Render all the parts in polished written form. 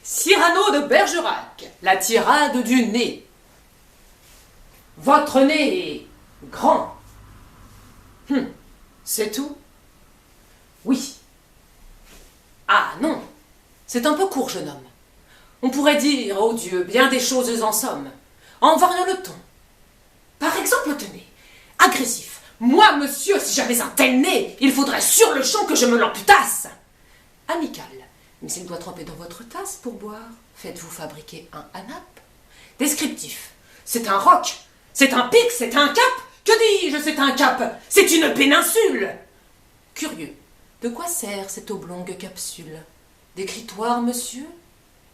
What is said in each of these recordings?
Cyrano de Bergerac, la tirade du nez. Votre nez est grand. C'est tout? Oui. Ah non, c'est un peu court, jeune homme. On pourrait dire, oh Dieu, bien des choses en somme, en variant le ton. Par exemple, tenez, agressif. Moi, monsieur, si j'avais un tel nez, il faudrait sur le champ que je me l'amputasse. Amical. Mais s'il doit tremper dans votre tasse pour boire, faites-vous fabriquer un anap. Descriptif. C'est un roc, c'est un pic, c'est un cap. Que dis-je, c'est un cap, c'est une péninsule. Curieux. De quoi sert cette oblongue capsule? D'écritoire, monsieur?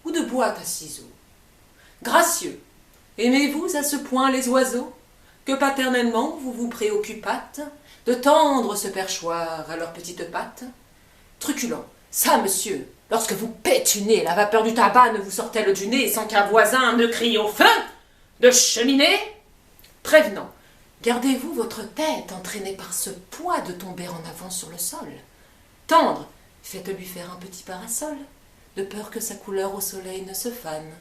Ou de boîte à ciseaux? Gracieux. Aimez-vous à ce point les oiseaux, que paternellement vous vous préoccupâtes de tendre ce perchoir à leurs petites pattes? Truculent. Ça, monsieur, lorsque vous pétunez, la vapeur du tabac ne vous sort-elle du nez sans qu'un voisin ne crie au feu de cheminée? Prévenant. Gardez-vous votre tête entraînée par ce poids de tomber en avant sur le sol. Tendre. Faites-lui faire un petit parasol, de peur que sa couleur au soleil ne se fane.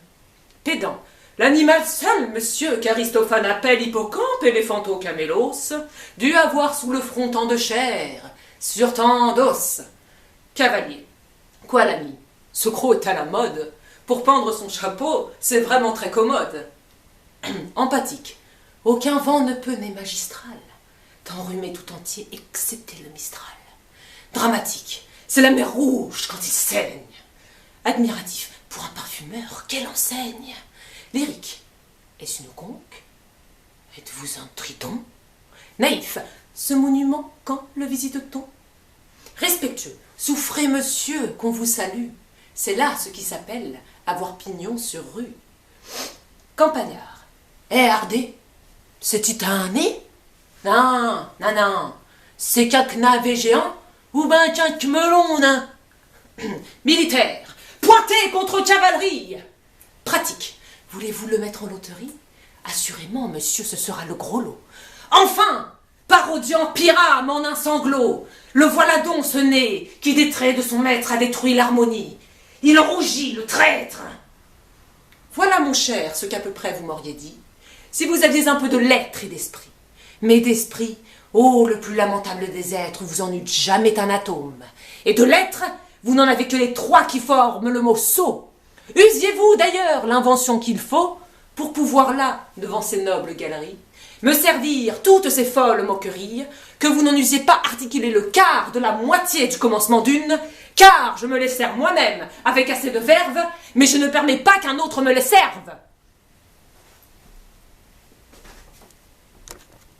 Pédant. L'animal seul, monsieur, qu'Aristophane appelle hippocampe éléphanto-camélos, dut avoir sous le front tant de chair, sur tant d'os. Cavalier. Quoi, l'ami? Ce croc est à la mode. Pour pendre son chapeau, c'est vraiment très commode. Empathique. Aucun vent ne peut nez magistral, t'enrhumer tout entier, excepté le mistral. Dramatique. C'est la mer rouge quand il saigne. Admiratif. Pour un parfumeur, quelle enseigne! Lyrique. Est-ce une conque? Êtes-vous un triton? Naïf. Ce monument, quand le visite-t-on? Respectueux. Souffrez, monsieur, qu'on vous salue. C'est là ce qui s'appelle avoir pignon sur rue. Campagnard. Hardé, c'est-il un nez? Non, non, non. C'est qu'un navet géant ou ben qu'un melon nain. Militaire. Pointez contre cavalerie. Pratique. Voulez-vous le mettre en loterie? Assurément, monsieur, ce sera le gros lot. Enfin, parodiant Pyrame en un sanglot, le voilà donc ce nez qui des traits de son maître a détruit l'harmonie. Il rougit, le traître. Voilà, mon cher, ce qu'à peu près vous m'auriez dit, si vous aviez un peu de lettres et d'esprit. Mais d'esprit, oh, le plus lamentable des êtres, vous en eûtes jamais un atome. Et de lettres, vous n'en avez que les trois qui forment le mot sot. Usiez-vous d'ailleurs l'invention qu'il faut pour pouvoir là, devant ces nobles galeries, me servir toutes ces folles moqueries, que vous n'en usiez pas articuler le quart de la moitié du commencement d'une, car je me les sers moi-même avec assez de verve, mais je ne permets pas qu'un autre me les serve.